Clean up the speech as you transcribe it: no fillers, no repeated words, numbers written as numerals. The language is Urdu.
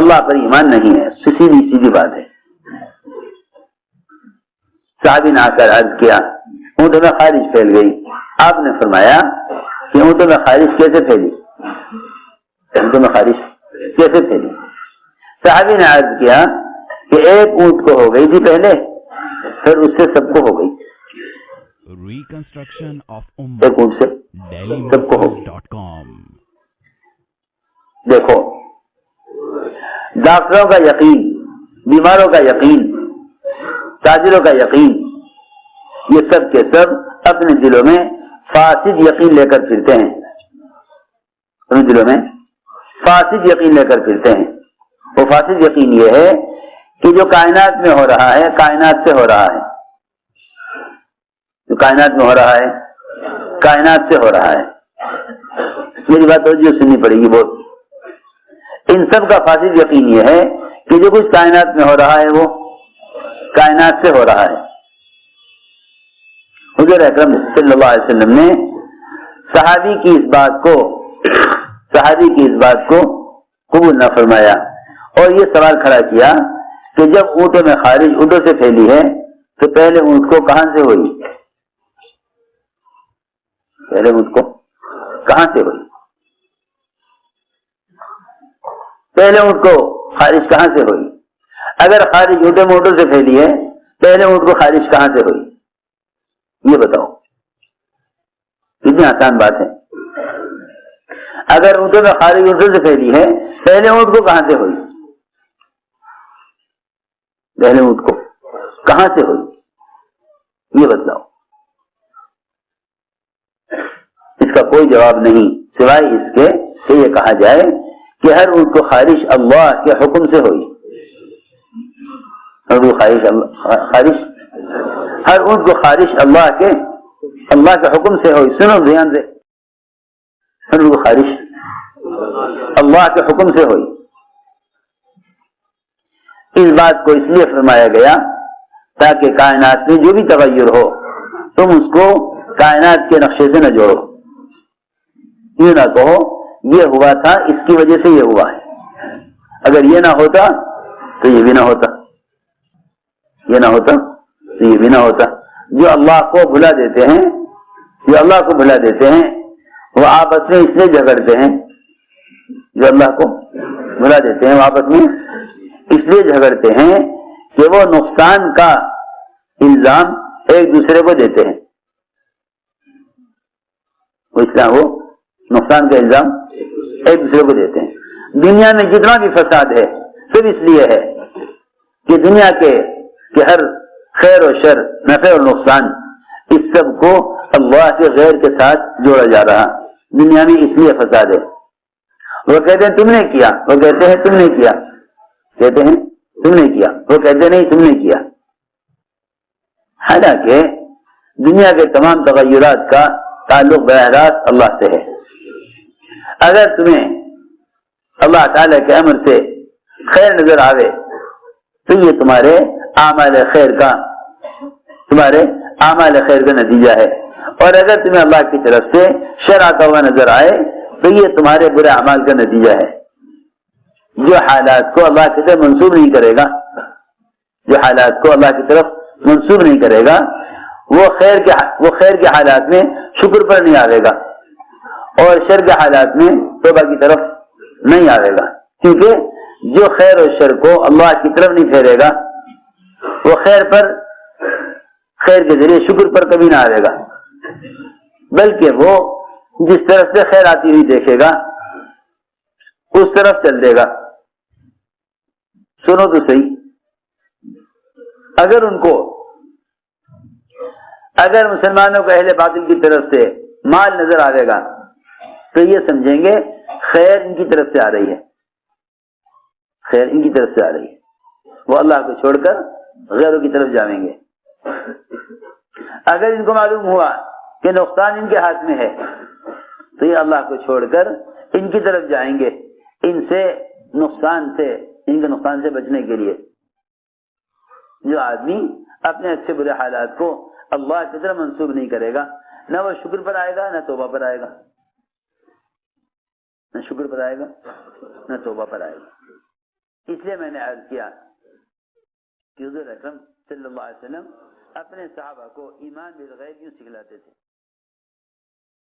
اللہ پر ایمان نہیں ہے. سیدھی بات ہے. صحابی نے آ کر عرض کیا اونٹوں میں خارش پھیل گئی. آپ نے فرمایا کہ اونٹوں میں خارش کیسے پھیلی؟ اونٹوں میں خارش کیسے پھیلی؟ صحابی نے عرض کیا کہ ایک اونٹ کو ہو گئی تھی پہلے، پھر اس سے سب کو ہو گئی. ایک اونٹ سے سب کو ہو گئی. دیکھو، ڈاکٹروں کا یقین، بیماروں کا یقین، تاجروں کا یقین، یہ سب کے سب اپنے دلوں میں فاسد یقین لے کر پھرتے ہیں. اپنے دلوں میں فاسد یقین لے کر پھرتے ہیں. وہ فاسد یقین یہ ہے کہ جو کائنات میں ہو رہا ہے کائنات سے ہو رہا ہے. جو کائنات میں ہو رہا ہے کائنات سے ہو رہا ہے. میری بات توجہ سننی پڑے گی بہت. ان سب کا فاسد یقین یہ ہے کہ جو کچھ کائنات میں ہو رہا ہے وہ کائنات سے ہو رہا ہے. حضور اکرم صلی اللہ علیہ وسلم نے صحابی کی اس بات کو قبول نہ فرمایا اور یہ سوال کھڑا کیا کہ جب اونٹوں میں خارج اونٹوں سے پھیلی ہے تو پہلے اونٹ کو کہاں سے ہوئی؟ پہلے اونٹ کو کہاں سے ہوئی؟ پہلے اونٹ کو خارج کہاں سے ہوئی؟ اگر خارج اونٹوں سے پھیلی ہے پہلے اونٹ کو خارج کہاں سے ہوئی؟ یہ بتاؤ. کتنی آسان بات ہے. اگر اونٹوں میں خارج اونٹوں سے پھیلی ہے پہلے اونٹ کو کہاں سے ہوئی؟ پہلے اونٹ کو کہاں سے ہوئی؟ یہ بتلاؤ. اس کا کوئی جواب نہیں سوائے اس کے کہ یہ کہا جائے کہ ہر اونٹ کو خارش اللہ کے حکم سے ہوئی. ہر اونٹ کو خارش اللہ کے حکم سے ہوئی. سنو دھیان سے. ہر اونٹ کو خارش اللہ کے حکم سے ہوئی. اس بات کو اس لیے فرمایا گیا تاکہ کائنات میں جو بھی تغیر ہو تم اس کو کائنات کے نقشے سے نہ جوڑو. یہ نہ کہو یہ ہوا تھا اس کی وجہ سے یہ ہوا ہے. اگر یہ نہ ہوتا تو یہ بھی نہ ہوتا، یہ نہ ہوتا تو یہ بھی نہ ہوتا. جو اللہ کو بھلا دیتے ہیں وہ آپس میں اس لیے جھگڑتے ہیں. جو اللہ کو بھلا دیتے ہیں وہ آپس میں اس لیے جھگڑتے ہیں کہ وہ نقصان کا الزام ایک دوسرے کو دیتے ہیں. وہ نقصان کا الزام ایک دوسرے کو دیتے ہیں. دنیا میں جتنا بھی فساد ہے صرف اس لیے ہے کہ دنیا کے ہر خیر و شر، نفع اور نقصان، اس سب کو اللہ کے غیر کے ساتھ جوڑا جا رہا. دنیا میں اس لیے فساد ہے. وہ کہتے ہیں تم نے کیا، وہ کہتے ہیں تم نے کیا، کہتے ہیں تم نے کیا، وہ کہتے نہیں تم نے کیا. حالانکہ دنیا کے تمام تغیرات کا تعلق براہ راست اللہ سے ہے. اگر تمہیں اللہ تعالی کے امر سے خیر نظر آوے تو یہ تمہارے اعمال خیر کا نتیجہ ہے. اور اگر تمہیں اللہ کی طرف سے شر آتا ہوا نظر آئے تو یہ تمہارے برے اعمال کا نتیجہ ہے. جو حالات کو اللہ کی طرف منسوب نہیں کرے گا وہ خیر کے حالات میں شکر پر نہیں آئے گا اور شر کے حالات میں توبہ کی طرف نہیں آئے گا. کیونکہ جو خیر اور شر کو اللہ کی طرف نہیں پھیرے گا وہ خیر کے ذریعے شکر پر کبھی نہ آئے گا، بلکہ وہ جس طرف سے خیر آتی ہوئی دیکھے گا اس طرف چل دے گا. سنو تو صحیح. اگر مسلمانوں کو اہل باطل کی طرف سے مال نظر آئے گا تو یہ سمجھیں گے خیر ان کی طرف سے آ رہی ہے، خیر ان کی طرف سے آ رہی ہے. وہ اللہ کو چھوڑ کر غیروں کی طرف جائیں گے. اگر ان کو معلوم ہوا کہ نقصان ان کے ہاتھ میں ہے تو یہ اللہ کو چھوڑ کر ان کی طرف جائیں گے ان کے نقصان سے بچنے کے لیے. جو آدمی اپنے اچھے برے حالات کو اللہ کی طرف منسوب نہیں کرے گا نہ وہ شکر پر آئے گا نہ توبہ پر آئے گا، نہ شکر پر آئے گا نہ توبہ پر آئے گا. اس لیے میں نے عرض کیا کہ حضور اکرم صلی اللہ علیہ وسلم اپنے صحابہ کو ایمان بالغیب یوں سکھلاتے تھے